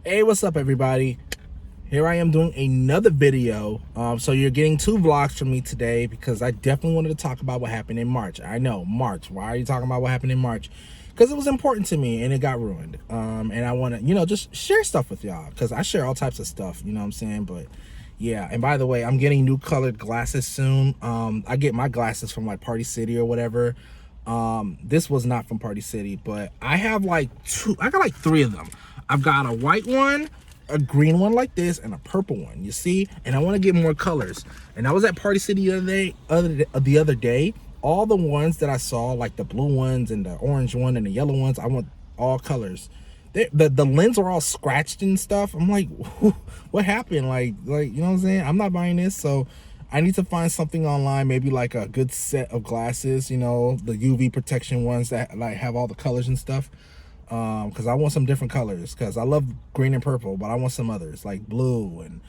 Hey, what's up, everybody? Here I am doing another video. So you're getting two vlogs from me today because I definitely wanted to talk about what happened in March. I know, March. Why are you talking about what happened in March? Because it was important to me and it got ruined. And I want to, just share stuff with y'all because I share all types of stuff, you know what I'm saying? But yeah, and by the way, I'm getting new colored glasses soon. I get my glasses from like Party City or whatever. This was not from Party City, but I have like I got like three of them. I've got a white one, a green one like this, and a purple one, you see? And I want to get more colors. And I was at Party City the other day. All the ones that I saw, like the blue ones and the orange one and the yellow ones, I want all colors. The lens are all scratched and stuff. I'm like, what happened? Like, you know what I'm saying? I'm not buying this, so I need to find something online, maybe like a good set of glasses, the UV protection ones that like have all the colors and stuff. Because I want some different colors, because I love green and purple, but I want some others like blue and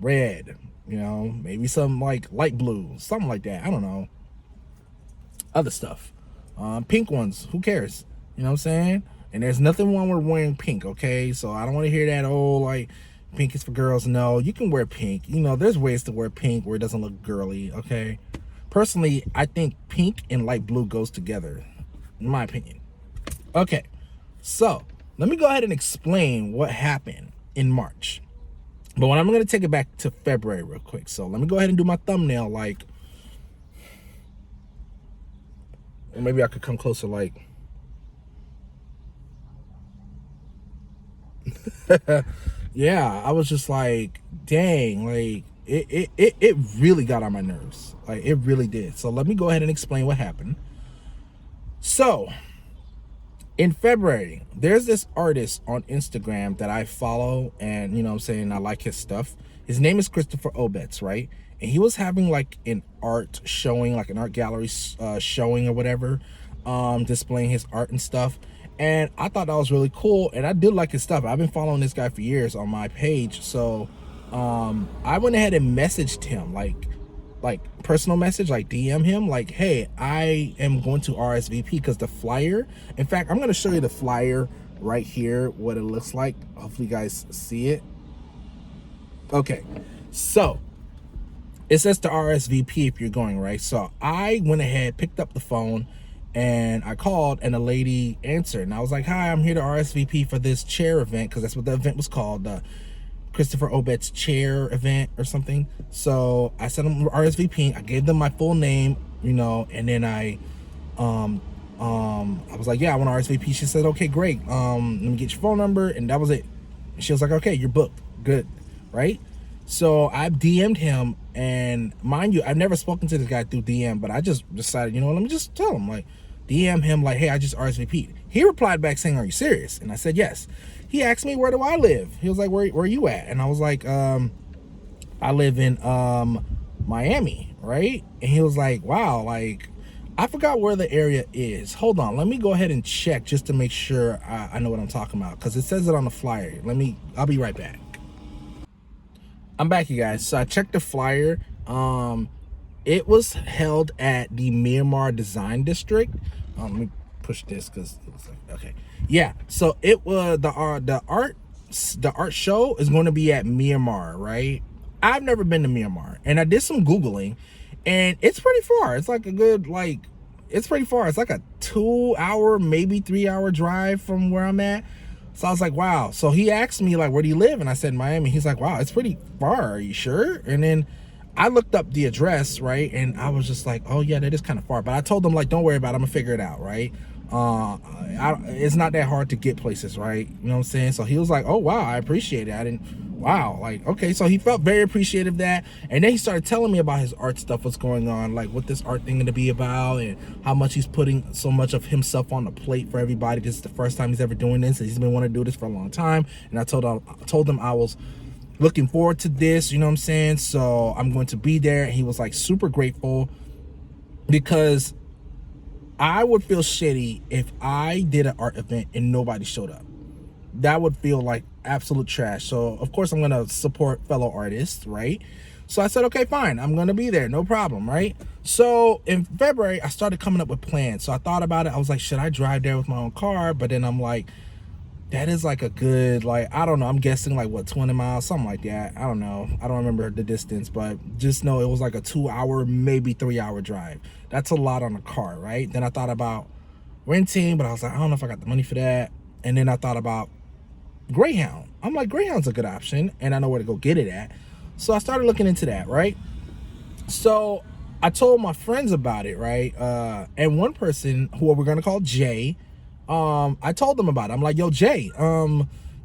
red, maybe some like light blue, something like that. I don't know, other stuff. Pink ones, who cares? You know what I'm saying? And there's nothing wrong with wearing pink, okay? So I don't want to hear that, oh, like pink is for girls. No, you can wear pink. There's ways to wear pink where it doesn't look girly, okay? Personally, I think pink and light blue goes together, in my opinion. Okay, so let me go ahead and explain what happened in March. But I'm going to take it back to February real quick. So let me go ahead and do my thumbnail like, or maybe I could come closer like, yeah, I was just like, dang, like it really got on my nerves. Like it really did. So let me go ahead and explain what happened. So in February, there's this artist on Instagram that I follow, and I like his stuff. His name is Christopher Obetz, right? And he was having like an art showing, like an art gallery showing or whatever, displaying his art and stuff. And I thought that was really cool, and I did like his stuff. I've been following this guy for years on my page, so I went ahead and messaged him, like personal message, like DM him, like, hey, I am going to RSVP, because the flyer, in fact, I'm going to show you the flyer right here, what it looks like. Hopefully you guys see it. Okay, so it says to RSVP if you're going, right? So I went ahead, picked up the phone, and I called, and a lady answered, and I was like, hi, I'm here to RSVP for this chair event, because that's what the event was called, the Christopher Obetz chair event or something. So I sent them RSVP. I gave them my full name, and then I was like, yeah, I want RSVP. She said, okay, great. Let me get your phone number, and that was it. And she was like, okay, you're booked. Good, right? So I DM'd him, and mind you, I've never spoken to this guy through DM, but I just decided, let me just tell him, like, DM him, like, hey, I just RSVP'd. He replied back saying, are you serious? And I said, yes. He asked me, where do I live? He was like, where are you at? And I was like, I live in Miami, right? And he was like, wow, like, I forgot where the area is. Hold on, let me go ahead and check just to make sure I know what I'm talking about, because it says it on the flyer. I'll be right back. I'm back, you guys. So I checked the flyer. It was held at the Miramar Design District. Let me push this because it was like, okay, yeah. So it was the art show is going to be at Miramar, right? I've never been to Miramar, and I did some Googling, and it's pretty far. It's like a good, like, it's pretty far. It's like a 2-hour, maybe 3-hour drive from where I'm at. So I was like, wow. So he asked me, like, where do you live? And I said, Miami. He's like, wow, it's pretty far. Are you sure? And then I looked up the address, right? And I was just like, oh, yeah, that is kind of far. But I told him, like, don't worry about it. I'm going to figure it out, right? It's not that hard to get places, right? You know what I'm saying? So he was like, oh, wow, I appreciate it. Wow, like, okay. So he felt very appreciative of that. And then he started telling me about his art stuff, what's going on, like what this art thing going to be about, and how much he's putting so much of himself on the plate for everybody. This is the first time he's ever doing this, and he's been wanting to do this for a long time. And I told him I was looking forward to this, you know what I'm saying? So I'm going to be there. And he was like super grateful, because I would feel shitty if I did an art event and nobody showed up. That would feel like absolute trash. So of course I'm gonna support fellow artists, right? So I said, okay, fine, I'm gonna be there, no problem, right? So in February, I started coming up with plans. So I thought about it. I was like, should I drive there with my own car? But then I'm like, That is like a good, like, I don't know, I'm guessing like what, 20 miles, something like that. I don't know. I don't remember the distance, but just know it was like a 2 hour, maybe 3 hour drive. That's a lot on a car, right? Then I thought about renting, but I was like, I don't know if I got the money for that. And then I thought about Greyhound. I'm like, Greyhound's a good option, and I know where to go get it at. So I started looking into that, right? So I told my friends about it, right? And one person who we're gonna call Jay, I told them about it. I'm like, yo, Jay,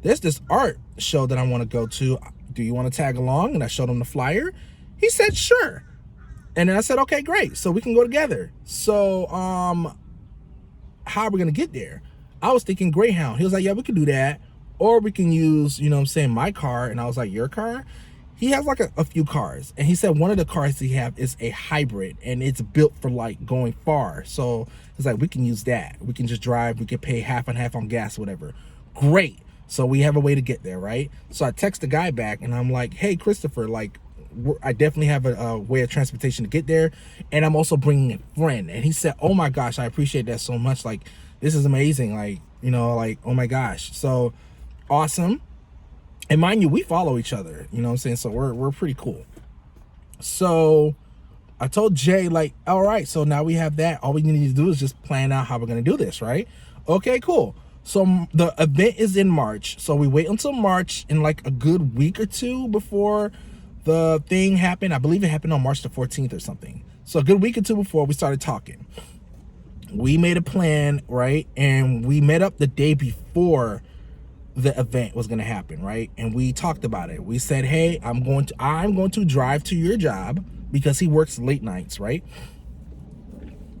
there's this art show that I want to go to. Do you want to tag along? And I showed him the flyer. He said, sure. And then I said, okay, great. So we can go together. So, how are we going to get there? I was thinking Greyhound. He was like, yeah, we can do that. Or we can use, you know what I'm saying, my car. And I was like, your car? He has like a few cars. And he said one of the cars he have is a hybrid. And it's built for like going far. So it's like, we can use that. We can just drive. We can pay half and half on gas, whatever. Great. So we have a way to get there, right? So I text the guy back and I'm like, hey, Christopher, like, I definitely have a way of transportation to get there. And I'm also bringing a friend. And he said, oh my gosh, I appreciate that so much. Like, this is amazing. Like, you know, like, oh my gosh. So awesome. And mind you, we follow each other, you know what I'm saying? So we're pretty cool. So I told Jay, like, all right, so now we have that. All we need to do is just plan out how we're going to do this, right? Okay, cool. So the event is in March. So we wait until March, in like a good week or two before the thing happened. I believe it happened on March the 14th or something. So a good week or two before we started talking. We made a plan, right? And we met up the day before the event was going to happen, right? And we talked about it. We said, hey, I'm going to drive to your job, because he works late nights, right?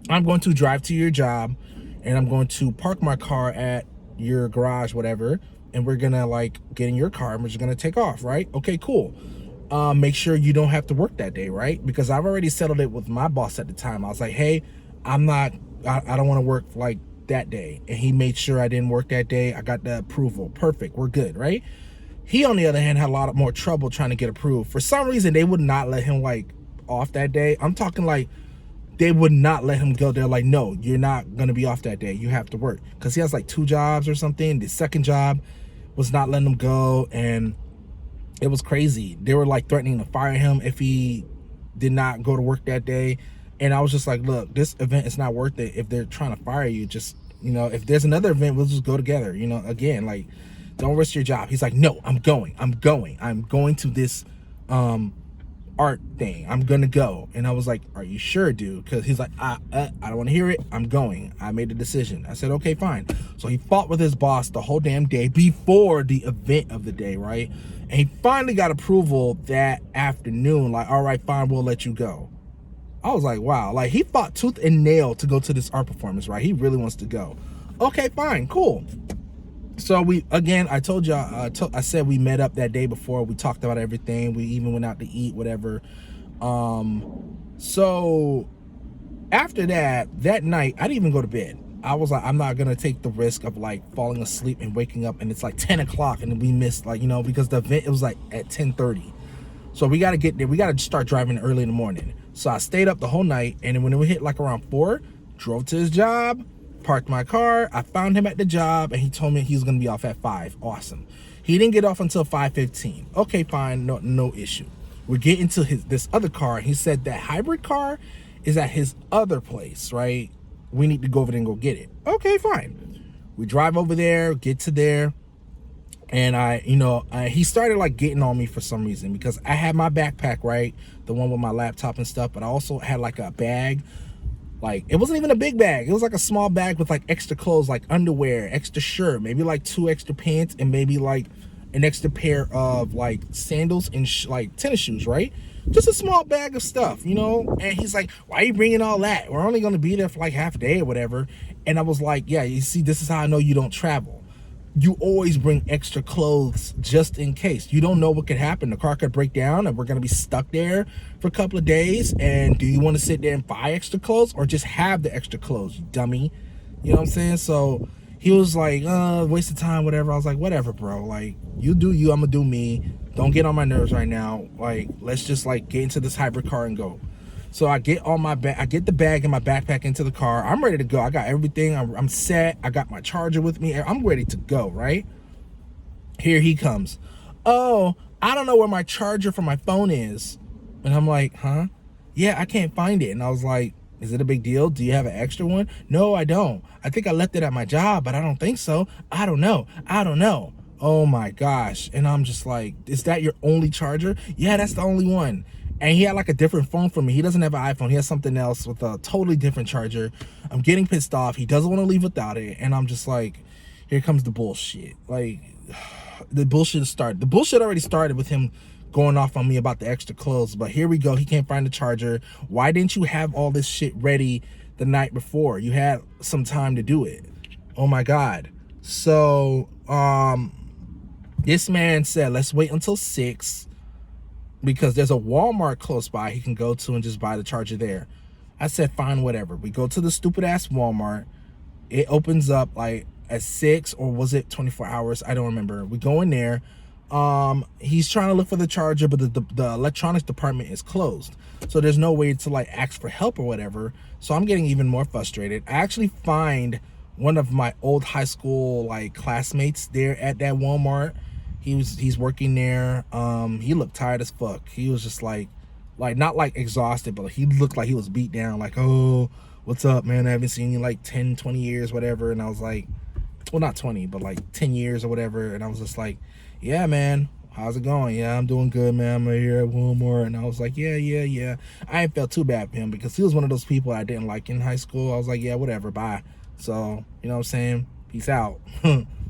I'm going to drive to your job and I'm going to park my car at your garage, whatever, and we're gonna like get in your car and we're just gonna take off, right? Okay, cool. Make sure you don't have to work that day, right? Because I've already settled it with my boss at the time. I was like, hey, I don't want to work like that day. And he made sure I didn't work that day. I got the approval. Perfect. We're good, right? He, on the other hand, had a lot more trouble trying to get approved. For some reason, they would not let him like off that day. I'm talking like they would not let him go. They're like, no, you're not going to be off that day. You have to work. Because he has like 2 jobs or something. The second job was not letting him go. And it was crazy. They were like threatening to fire him if he did not go to work that day. And I was just like, look, this event is not worth it. If they're trying to fire you, just, you know, if there's another event, we'll just go together. You know, again, like, don't risk your job. He's like, no, I'm going to this art thing. I'm gonna go. And I was like, are you sure, dude? Because he's like, I don't want to hear it. I'm going. I made a decision. I said, okay, fine. So he fought with his boss the whole damn day before the event of the day, right? And he finally got approval that afternoon. Like, all right, fine, we'll let you go. I was like, wow. Like, he fought tooth and nail to go to this art performance, right? He really wants to go. Okay, fine, cool. So again, I told y'all, I said we met up that day before. We talked about everything. We even went out to eat, whatever. So after that night, I didn't even go to bed. I was like, I'm not going to take the risk of like falling asleep and waking up and it's like 10 o'clock and we missed, like, you know, because the event, it was like at 10:30. So we got to get there. We got to start driving early in the morning. So I stayed up the whole night. And then when it hit like around 4, drove to his job, parked my car. I found him at the job and he told me he was going to be off at 5. Awesome. He didn't get off until 5:15. Okay, fine. No issue. We get into this other car. He said that hybrid car is at his other place, right? We need to go over there and go get it. Okay, fine. We drive over there, get to there. And he started like getting on me for some reason because I had my backpack, right? The one with my laptop and stuff. But I also had like a bag. Like, it wasn't even a big bag. It was like a small bag with like extra clothes, like underwear, extra shirt, maybe like 2 extra pants, and maybe like an extra pair of like sandals and like tennis shoes, right? Just a small bag of stuff, you know? And he's like, why are you bringing all that? We're only going to be there for like half a day or whatever. And I was like, yeah, you see, this is how I know you don't travel. You always bring extra clothes just in case. You don't know what could happen. The car could break down and we're going to be stuck there for a couple of days. And do you want to sit there and buy extra clothes or just have the extra clothes, you dummy? You know what I'm saying? So he was like, waste of time, whatever. I was like, whatever, bro. Like, you do you, I'm going to do me. Don't get on my nerves right now. Like, let's just like get into this hybrid car and go. So I get on I get the bag and my backpack into the car. I'm ready to go. I got everything. I'm set. I got my charger with me. I'm ready to go, right? Here he comes. Oh, I don't know where my charger for my phone is. And I'm like, huh? Yeah, I can't find it. And I was like, is it a big deal? Do you have an extra one? No, I don't. I think I left it at my job, but I don't think so. I don't know. I don't know. Oh my gosh. And I'm just like, is that your only charger? Yeah, that's the only one. And he had like a different phone from me. He doesn't have an iPhone. He has something else with a totally different charger. I'm getting pissed off. He doesn't want to leave without it. And I'm just like, here comes the bullshit. Like, the bullshit started. The bullshit already started with him going off on me about the extra clothes. But here we go. He can't find the charger. Why didn't you have all this shit ready the night before? You had some time to do it. Oh my God. So, this man said, let's wait until 6 because there's a Walmart close by he can go to and just buy the charger there. I said, fine, whatever. We go to the stupid ass Walmart. It opens up like at 6, or was it 24 hours? I don't remember. We go in there. He's trying to look for the charger, but the electronics department is closed. So there's no way to like ask for help or whatever. So I'm getting even more frustrated. I actually find one of my old high school like classmates there at that Walmart. He's working there. He looked tired as fuck. He was just like not like exhausted, but he looked like he was beat down, like, oh, what's up, man? I haven't seen you like 10, 20 years, whatever. And I was like, well, not 20, but like 10 years or whatever. And I was just like, yeah, man, how's it going? Yeah, I'm doing good, man. I'm right here at Walmart. And I was like, yeah. I ain't felt too bad for him because he was one of those people I didn't like in high school. I was like, yeah, whatever, bye. So, you know what I'm saying? Peace out.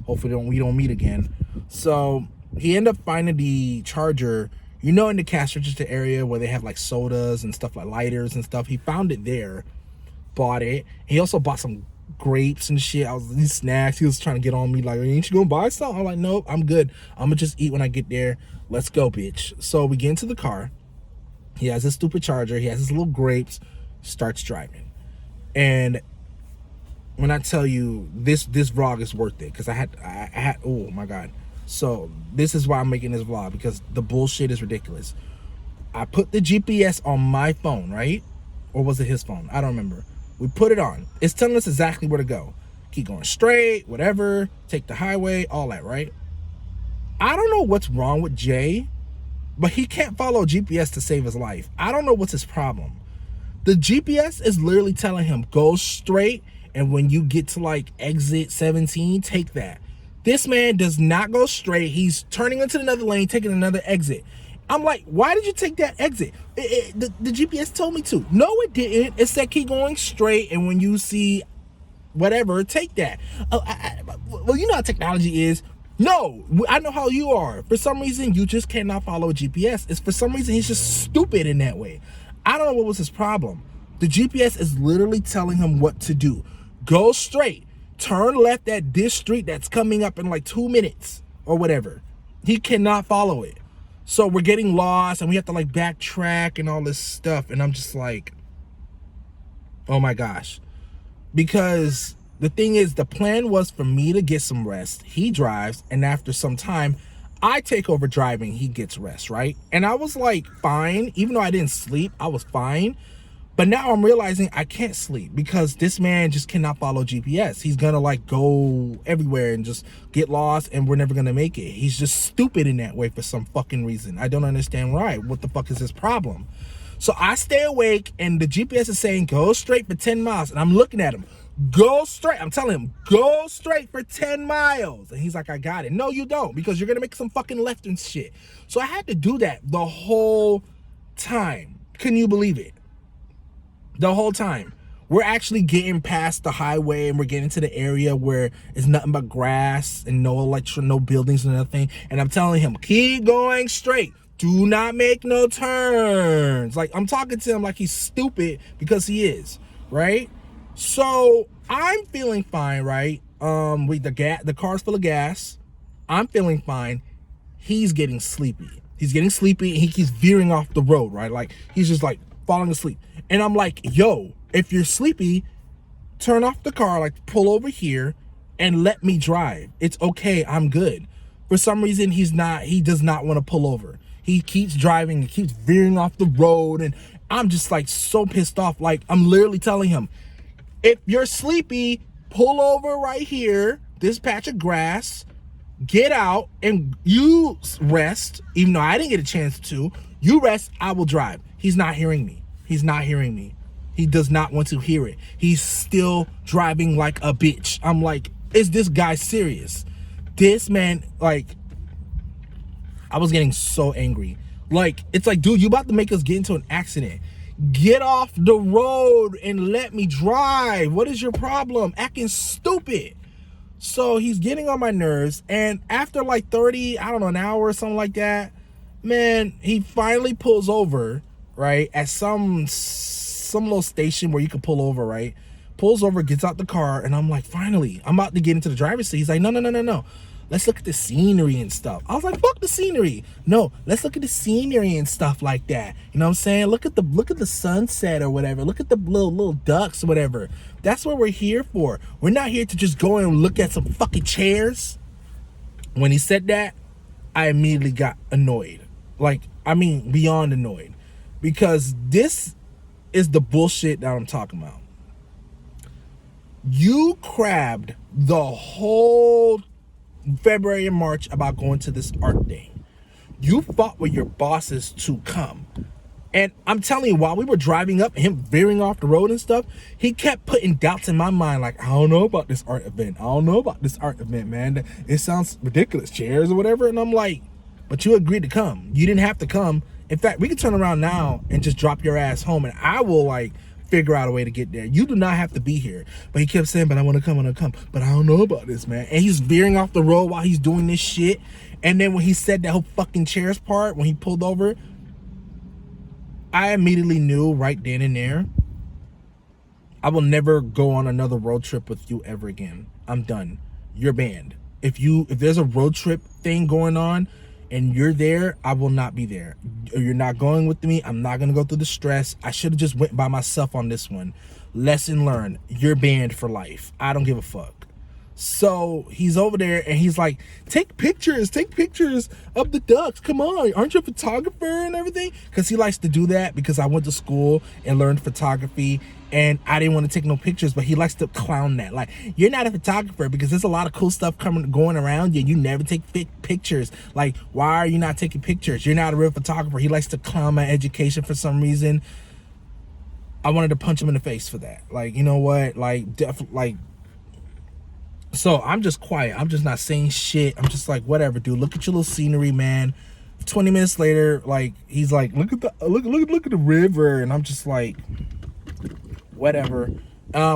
Hopefully we don't meet again. So he ended up finding the charger, you know, in the cash register area where they have like sodas and stuff, like lighters and stuff. He found it there, bought it. He also bought some grapes and shit. These snacks. He was trying to get on me like, ain't you gonna buy something? I'm like, nope, I'm good. I'm gonna just eat when I get there. Let's go, bitch. So we get into the car. He has his stupid charger. He has his little grapes. Starts driving. And when I tell you this vlog is worth it, because I had oh my God. So this is why I'm making this vlog, because the bullshit is ridiculous. I put the GPS on my phone, right? Or was it his phone? I don't remember. We put it on. It's telling us exactly where to go. Keep going straight, whatever, take the highway, all that, right? I don't know what's wrong with Jay, but he can't follow GPS to save his life. I don't know what's his problem. The GPS is literally telling him, go straight, and when you get to like exit 17, take that. This man does not go straight. He's turning into another lane, taking another exit. I'm like, why did you take that exit? The GPS told me to. No, it didn't. It said keep going straight, and when you see whatever, take that. Well, you know how technology is. No, I know how you are. For some reason, you just cannot follow GPS. It's for some reason, he's just stupid in that way. I don't know what was his problem. The GPS is literally telling him what to do. Go straight. Turn left at this street that's coming up in like 2 minutes or whatever. He cannot follow it. So we're getting lost and we have to like backtrack and all this stuff. And I'm just like, oh my gosh. Because the thing is, the plan was for me to get some rest. He drives, and after some time, I take over driving. He gets rest, right? And I was like, fine. Even though I didn't sleep, I was fine. But now I'm realizing I can't sleep because this man just cannot follow GPS. He's gonna like go everywhere and just get lost, and we're never gonna make it. He's just stupid in that way for some fucking reason. I don't understand why. What the fuck is his problem? So I stay awake, and the GPS is saying go straight for 10 miles. And I'm looking at him. Go straight. I'm telling him, go straight for 10 miles. And he's like, I got it. No, you don't, because you're gonna make some fucking left and shit. So I had to do that the whole time. Can you believe it? The whole time. We're actually getting past the highway, and we're getting to the area where it's nothing but grass and no buildings and nothing. And I'm telling him, keep going straight. Do not make no turns. Like, I'm talking to him like he's stupid, because he is, right? So I'm feeling fine, right? The car's full of gas. I'm feeling fine. He's getting sleepy. He's getting sleepy, and he keeps veering off the road, right? Like, he's just like falling asleep. And I'm like, yo, if you're sleepy, turn off the car, like pull over here and let me drive. It's okay, I'm good. For some reason, he does not want to pull over. He keeps driving and keeps veering off the road, and I'm just like so pissed off. Like, I'm literally telling him, if you're sleepy, pull over right here, this patch of grass, Get out and you rest, even though I didn't get a chance to. You rest, I will drive. He's not hearing me. He's not hearing me. He does not want to hear it. He's still driving like a bitch. I'm like, is this guy serious? This man, like, I was getting so angry. Like, it's like, dude, you about to make us get into an accident. Get off the road and let me drive. What is your problem? Acting stupid. So he's getting on my nerves, and after like 30, I don't know, an hour or something like that, man, he finally pulls over, right, at some little station where you can pull over, right? Pulls over, gets out the car, and I'm like, finally, I'm about to get into the driver's seat. He's like, no. Let's look at the scenery and stuff. I was like, fuck the scenery. No, let's look at the scenery and stuff like that. You know what I'm saying? Look at the sunset or whatever. Look at the little ducks or whatever. That's what we're here for. We're not here to just go and look at some fucking chairs. When he said that, I immediately got annoyed. Like, I mean, beyond annoyed. Because this is the bullshit that I'm talking about. You crabbed the whole February and March about going to this art day. You fought with your bosses to come. And I'm telling you, while we were driving up, him veering off the road and stuff, he kept putting doubts in my mind, like, I don't know about this art event. I don't know about this art event, man. It sounds ridiculous, chairs or whatever. And I'm like, but you agreed to come. You didn't have to come. In fact, we can turn around now and just drop your ass home, and I will, like, figure out a way to get there. You do not have to be here. But he kept saying, but I want to come. But I don't know about this, man. And he's veering off the road while he's doing this shit. And then when he said that whole fucking chairs part, when he pulled over, I immediately knew right then and there, I will never go on another road trip with you ever again. I'm done. You're banned. If there's a road trip thing going on and you're there, I will not be there. You're not going with me. I'm not going to go through the stress. I should have just went by myself on this one. Lesson learned. You're banned for life. I don't give a fuck. So he's over there and he's like, take pictures of the ducks. Come on, aren't you a photographer and everything? Because he likes to do that because I went to school and learned photography and I didn't want to take no pictures, but he likes to clown that. Like, you're not a photographer because there's a lot of cool stuff going around you. You never take pictures. Like, why are you not taking pictures? You're not a real photographer. He likes to clown my education for some reason. I wanted to punch him in the face for that. Like, you know what? So I'm just quiet. I'm just not saying shit. I'm just like, whatever, dude. Look at your little scenery, man. 20 minutes later, like, he's like, look at the river, and I'm just like, whatever.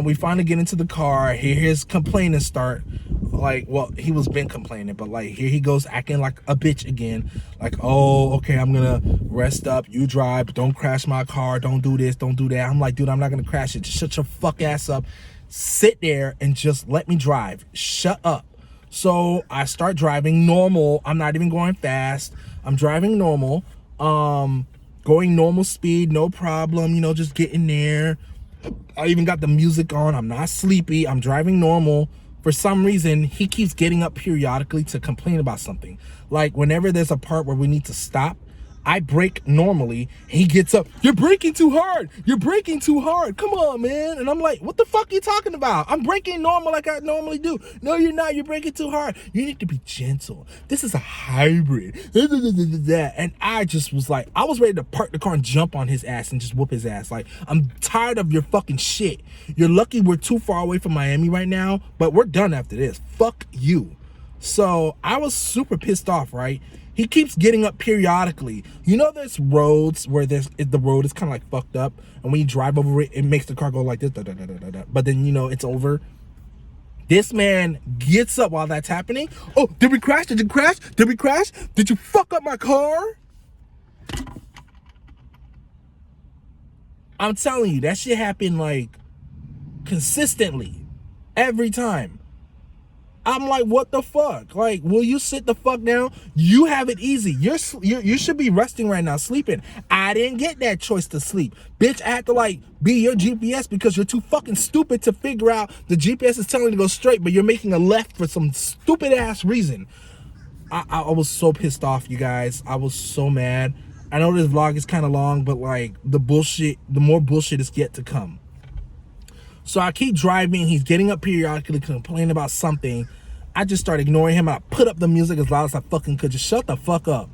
We finally get into the car. Hear his complaining start. Like, well, he was been complaining, but like, here he goes acting like a bitch again. Like, oh, okay, I'm gonna rest up. You drive. Don't crash my car. Don't do this. Don't do that. I'm like, dude, I'm not gonna crash it. Just shut your fuck ass up. Sit there and just let me drive. Shut up. So I start driving normal. I'm not even going fast. I'm driving normal. Going normal speed, no problem. You know, just getting there. I even got the music on. I'm not sleepy. I'm driving normal. For some reason, he keeps getting up periodically to complain about something. Like, whenever there's a part where we need to stop, I brake normally. He gets up. You're braking too hard. You're braking too hard. Come on, man. And I'm like, what the fuck are you talking about? I'm braking normal like I normally do. No, you're not. You're braking too hard. You need to be gentle. This is a hybrid. And I just was like, I was ready to park the car and jump on his ass and just whoop his ass. Like, I'm tired of your fucking shit. You're lucky we're too far away from Miami right now, but we're done after this. Fuck you. So I was super pissed off, right? He keeps getting up periodically. You know, there's roads where the road is kind of like fucked up, and when you drive over it, it makes the car go like this, but then, you know, it's over. This man gets up while that's happening. Oh, did we crash? Did you crash? Did we crash? Did you fuck up my car? I'm telling you, that shit happened like consistently every time. I'm like, what the fuck? Like, will you sit the fuck down? You have it easy. You should be resting right now, sleeping. I didn't get that choice to sleep. Bitch, I had to, like, be your GPS because you're too fucking stupid to figure out the GPS is telling you to go straight, but you're making a left for some stupid ass reason. I was so pissed off, you guys. I was so mad. I know this vlog is kind of long, but like, the more bullshit is yet to come. So I keep driving. He's getting up periodically, complaining about something. I just started ignoring him. I put up the music as loud as I fucking could. Just shut the fuck up.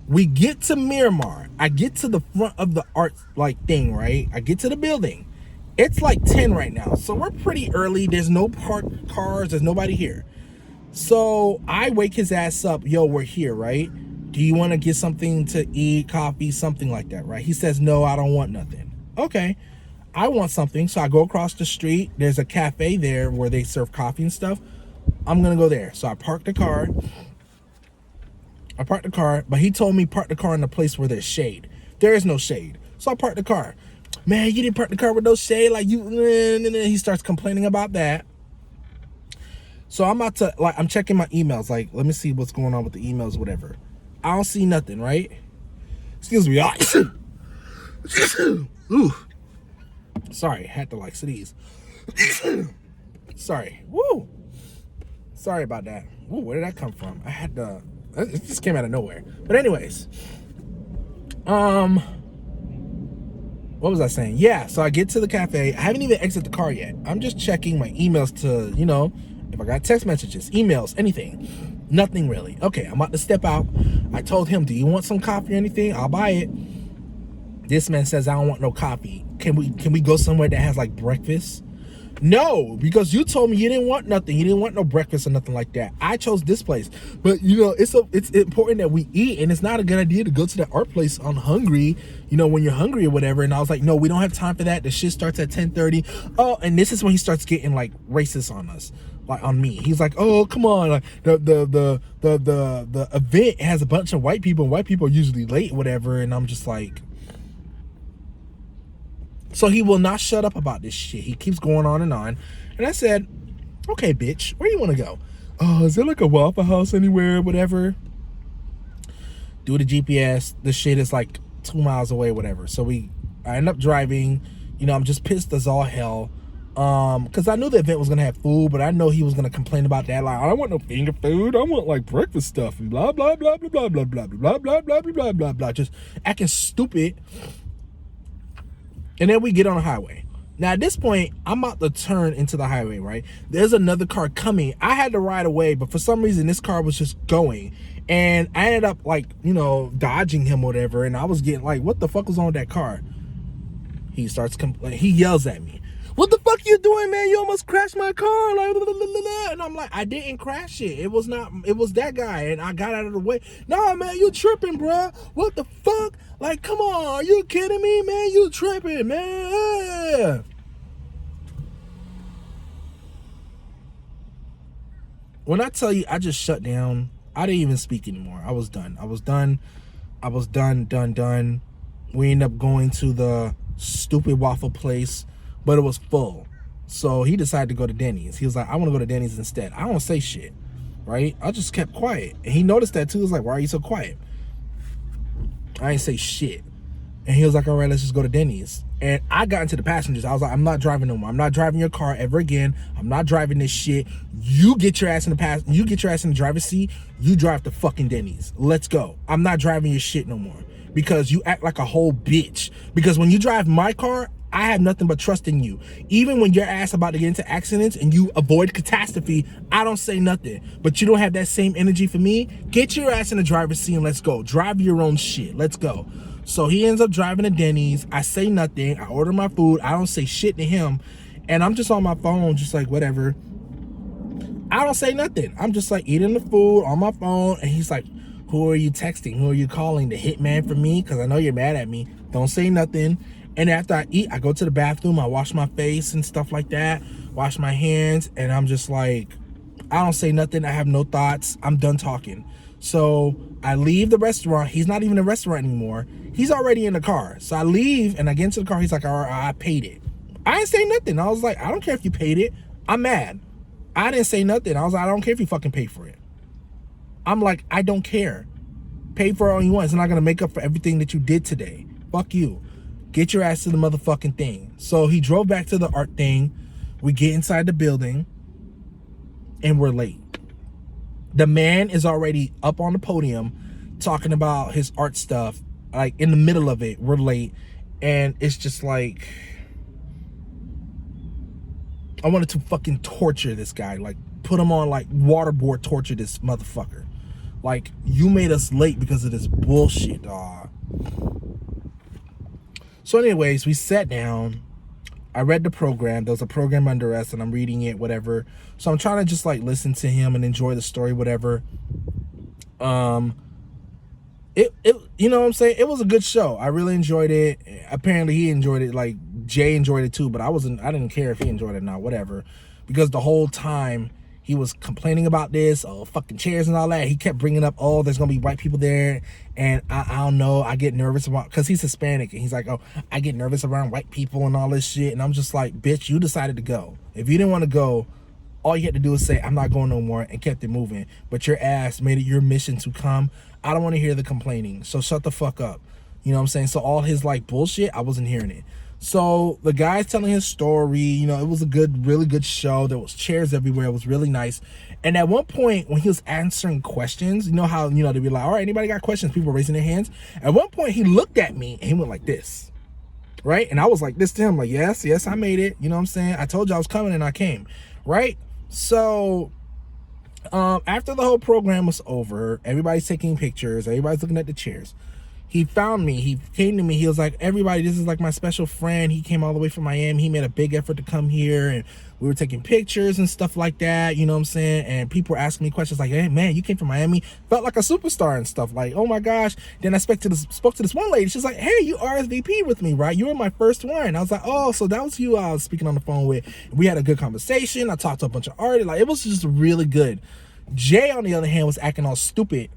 We get to Miramar. I get to the front of the art like thing, right? I get to the building. It's like 10 right now. So we're pretty early. There's no parked cars. There's nobody here. So I wake his ass up. Yo, we're here, right? Do you want to get something to eat, coffee, something like that, right? He says, no, I don't want nothing. Okay. I want something. So I go across the street. There's a cafe there where they serve coffee and stuff. I'm going to go there. So I park the car. But he told me park the car in a place where there's shade. There is no shade. So I parked the car. Man, you didn't park the car with no shade. Like you, he starts complaining about that. So I'm about to, like, I'm checking my emails. Like, let me see what's going on with the emails, whatever. I don't see nothing, right? Excuse me. Ooh. Sorry, had to like sneeze. Sorry. Woo. Sorry about that. Ooh, where did that come from? I had to, it just came out of nowhere. But anyways, what was I saying? Yeah, so I get to the cafe. I haven't even exited the car yet. I'm just checking my emails to, you know, if I got text messages, emails, anything. Nothing really. Okay, I'm about to step out. I told him, do you want some coffee or anything? I'll buy it. This man says, I don't want no coffee. Can we go somewhere that has like breakfast? No, because you told me you didn't want nothing. You didn't want no breakfast or nothing like that. I chose this place. But, you know, it's important that we eat, and it's not a good idea to go to the art place on hungry, you know, when you're hungry or whatever. And I was like, no, we don't have time for that. The shit starts at 10:30. Oh, and this is when he starts getting, like, racist on us, like, on me. He's like, oh, come on. Like, the event has a bunch of white people, and white people are usually late or whatever. And I'm just like... So he will not shut up about this shit. He keeps going on. And I said, okay, bitch, where you want to go? Oh, is there like a Waffle House anywhere, whatever? Do the GPS. The shit is like 2 miles away, whatever. So I end up driving. You know, I'm just pissed as all hell. Because I knew the event was going to have food, but I know he was going to complain about that. Like, I don't want no finger food. I want like breakfast stuff and blah, blah, blah, blah, blah, blah, blah, blah, blah, blah, blah, blah, blah. Just acting stupid. And then we get on the highway. Now, at this point, I'm about to turn into the highway, right? There's another car coming. I had to ride away, but for some reason, this car was just going. And I ended up, like, you know, dodging him or whatever. And I was getting, like, what the fuck was on with that car? He starts complaining. He yells at me. What the fuck you doing, man? You almost crashed my car. Like, blah, blah, blah, blah. And I'm like, I didn't crash it. It was that guy. And I got out of the way. Nah, man, you tripping, bro. What the fuck? Like, come on. Are you kidding me, man? You tripping, man. When I tell you, I just shut down. I didn't even speak anymore. I was done. Done. We ended up going to the stupid waffle place, but it was full. So he decided to go to Denny's. He was like, I want to go to Denny's instead. I don't say shit, right? I just kept quiet. And he noticed that too. He was like, why are you so quiet? I ain't say shit. And he was like, all right, let's just go to Denny's. And I got into the passengers. I was like, I'm not driving no more. I'm not driving your car ever again. I'm not driving this shit. You get your ass in the driver's seat. You drive to fucking Denny's. Let's go. I'm not driving your shit no more. Because you act like a whole bitch. Because when you drive my car, I have nothing but trust in you. Even when your ass about to get into accidents and you avoid catastrophe, I don't say nothing. But you don't have that same energy for me. Get your ass in the driver's seat and let's go. Drive your own shit. Let's go. So he ends up driving to Denny's. I say nothing. I order my food. I don't say shit to him. And I'm just on my phone, just like, whatever. I don't say nothing. I'm just like eating the food on my phone. And he's like, who are you texting? Who are you calling? The hitman for me? Because I know you're mad at me. Don't say nothing. And after I eat, I go to the bathroom. I wash my face and stuff like that. Wash my hands. And I'm just like, I don't say nothing. I have no thoughts. I'm done talking. So I leave the restaurant. He's not even in the restaurant anymore. He's already in the car. So I leave and I get into the car. He's like, all right, I paid it. I didn't say nothing. I was like, I don't care if you paid it. I'm mad. I didn't say nothing. I was like, I don't care if you fucking pay for it. I'm like, I don't care. Pay for all you want. It's not going to make up for everything that you did today. Fuck you. Get your ass to the motherfucking thing. So he drove back to the art thing. We get inside the building and we're late. The man is already up on the podium talking about his art stuff. Like in the middle of it, we're late. And it's just like, I wanted to fucking torture this guy. Like put him on like waterboard torture this motherfucker. Like, you made us late because of this bullshit, dog. So anyways, we sat down. I read the program. There was a program under us, and I'm reading it, whatever. So I'm trying to just like listen to him and enjoy the story, whatever. It you know what I'm saying? It was a good show. I really enjoyed it. Apparently he enjoyed it. Like, Jay enjoyed it too, but I didn't care if he enjoyed it or not, whatever. Because the whole time he was complaining about this, fucking chairs and all that. He kept bringing up, oh, there's gonna be white people there, and I don't know. I get nervous about, because he's Hispanic, and he's like, oh, I get nervous around white people and all this shit. And I'm just like, bitch, you decided to go. If you didn't want to go, all you had to do is say, I'm not going no more, and kept it moving. But your ass made it your mission to come. I don't want to hear the complaining, so shut the fuck up. You know what I'm saying? So all his like bullshit, I wasn't hearing it. So the guy's telling his story. You know, it was a really good show. There was chairs everywhere. It was really nice. And at one point, when he was answering questions, you know how, you know, they'd be like, all right, anybody got questions? People were raising their hands. At one point, he looked at me and he went like this, right? And I was like this to him, like, yes, I made it. You know what I'm saying? I told you I was coming and I came, right? So after the whole program was over, everybody's taking pictures, everybody's looking at the chairs. He found me. He came to me. He was like, everybody, this is like my special friend. He came all the way from Miami. He made a big effort to come here, and we were taking pictures and stuff like that. You know what I'm saying? And people were asking me questions like, hey, man, you came from Miami. Felt like a superstar and stuff. Like, oh, my gosh. Then I spoke to this one lady. She's like, hey, you RSVP with me, right? You were my first one. I was like, oh, so that was you I was speaking on the phone with. We had a good conversation. I talked to a bunch of artists. Like, it was just really good. Jay, on the other hand, was acting all stupid.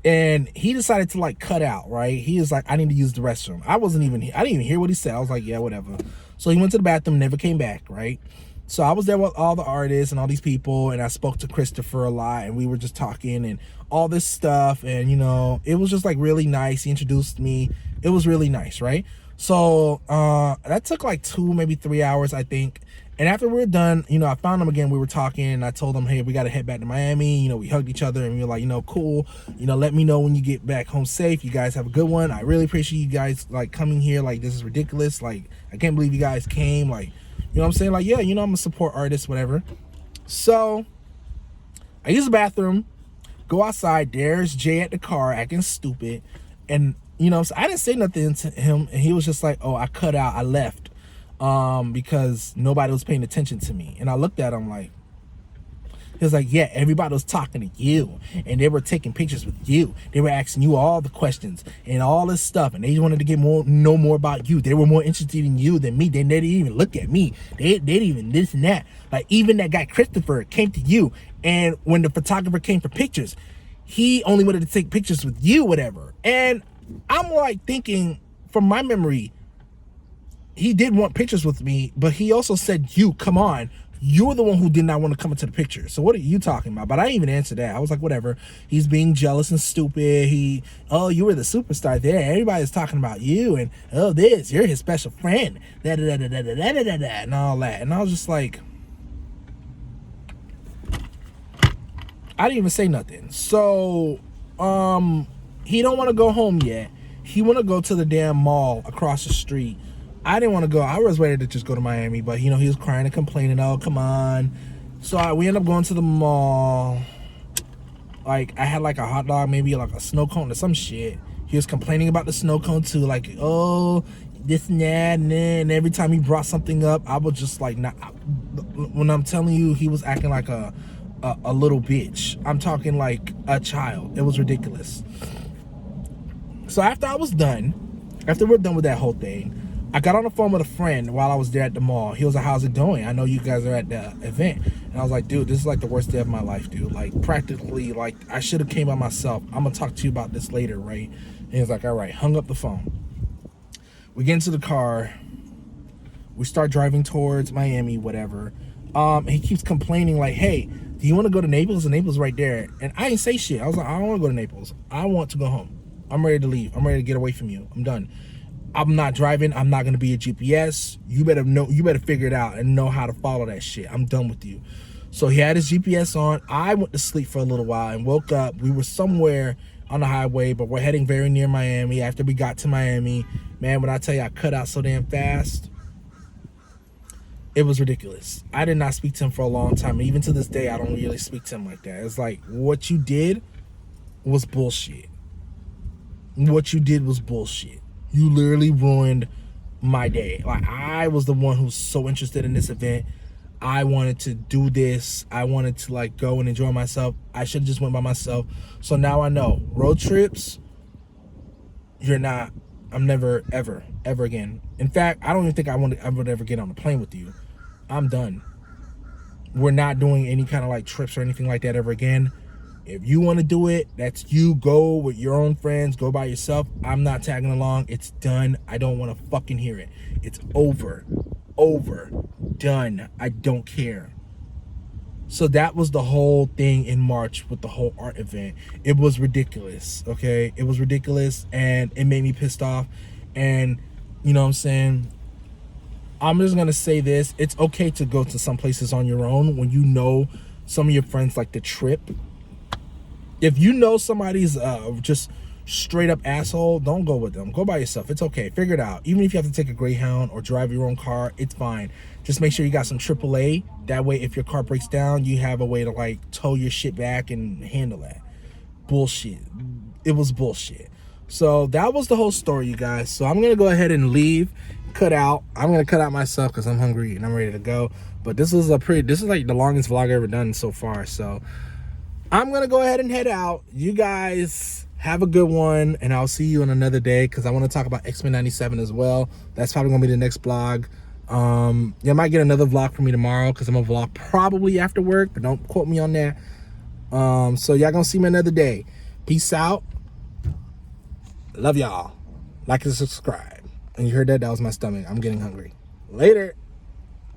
And he decided to like cut out, right? He was like, I need to use the restroom. I didn't even hear what he said. I was like, yeah, whatever. So he went to the bathroom, never came back, right? So I was there with all the artists and all these people, and I spoke to Christopher a lot, and we were just talking and all this stuff. And, you know, it was just like really nice. He introduced me. It was really nice, right? So that took like 2, maybe 3 hours, I think. And after we were done, you know, I found him again. We were talking, and I told him, hey, we got to head back to Miami. You know, we hugged each other, and we were like, you know, cool. You know, let me know when you get back home safe. You guys have a good one. I really appreciate you guys, like, coming here. Like, this is ridiculous. Like, I can't believe you guys came. Like, you know what I'm saying? Like, yeah, you know, I'm a support artist, whatever. So I use the bathroom, go outside. There's Jay at the car acting stupid. And, you know, so I didn't say nothing to him, and he was just like, oh, I cut out. I left. Because nobody was paying attention to me. And I looked at him like, he was like, yeah, everybody was talking to you, and they were taking pictures with you. They were asking you all the questions and all this stuff, and they wanted to know more about you. They were more interested in you than me. They didn't even look at me. They didn't even this and that. Like, even that guy Christopher came to you, and when the photographer came for pictures, he only wanted to take pictures with you, whatever. And I'm like thinking, from my memory, he did want pictures with me, but he also said, you, come on. You're the one who did not want to come into the picture. So what are you talking about? But I didn't even answer that. I was like, whatever. He's being jealous and stupid. You were the superstar there. Everybody's talking about you, and you're his special friend. Da da da da da da da da da, and all that. And I was just like, I didn't even say nothing. So, he don't want to go home yet. He want to go to the damn mall across the street. I didn't want to go. I was ready to just go to Miami, but, you know, he was crying and complaining. Oh, come on. So we ended up going to the mall. Like, I had like a hot dog, maybe like a snow cone or some shit. He was complaining about the snow cone too. Like, oh, this and that. And every time he brought something up, I was just like, nah. When I'm telling you, he was acting like a little bitch. I'm talking like a child. It was ridiculous. So after we're done with that whole thing, I got on the phone with a friend while I was there at the mall. He was like, how's it going? I know you guys are at the event. And I was like, dude, this is like the worst day of my life, dude. Like, practically, like, I should have came by myself. I'm going to talk to you about this later, right? And he was like, all right, hung up the phone. We get into the car. We start driving towards Miami, whatever. He keeps complaining like, hey, do you want to go to Naples? And Naples right there. And I didn't say shit. I was like, I don't want to go to Naples. I want to go home. I'm ready to leave. I'm ready to get away from you. I'm done. I'm not driving. I'm not going to be a GPS. You better figure it out and know how to follow that shit. I'm done with you. So he had his GPS on. I went to sleep for a little while and woke up. We were somewhere on the highway, but we're heading very near Miami. After we got to Miami, man, when I tell you I cut out so damn fast, It was ridiculous. I did not speak to him for a long time. Even to this day, I don't really speak to him like that. It's like, what you did was bullshit. What you did was bullshit. You literally ruined my day. Like, I was the one who's so interested in this event. I wanted to do this. I wanted to like go and enjoy myself. I should have just went by myself. So now I know road trips, I'm never, ever again. In fact, I don't even think I would ever get on a plane with you. I'm done. We're not doing any kind of like trips or anything like that ever again. If you want to do it, that's you. Go with your own friends. Go by yourself. I'm not tagging along. It's done. I don't want to fucking hear it. It's over. Done. I don't care. So that was the whole thing in March with the whole art event. It was ridiculous, okay? It was ridiculous, and it made me pissed off. And, you know what I'm saying? I'm just going to say this. It's okay to go to some places on your own when you know some of your friends like the trip. If you know somebody's just straight up asshole, don't go with them. Go by yourself. It's okay. Figure it out. Even if you have to take a Greyhound or drive your own car, it's fine. Just make sure you got some AAA. That way, if your car breaks down, you have a way to like tow your shit back and handle that. Bullshit. It was bullshit. So that was the whole story, you guys. So I'm going to go ahead and leave, cut out. I'm going to cut out myself because I'm hungry and I'm ready to go. But this is like the longest vlog I've ever done so far. So I'm going to go ahead and head out. You guys have a good one, and I'll see you on another day because I want to talk about X-Men 97 as well. That's probably going to be the next vlog. You might get another vlog from me tomorrow because I'm going to vlog probably after work, but don't quote me on that. So y'all going to see me another day. Peace out. Love y'all. Like and subscribe. And you heard that? That was my stomach. I'm getting hungry. Later.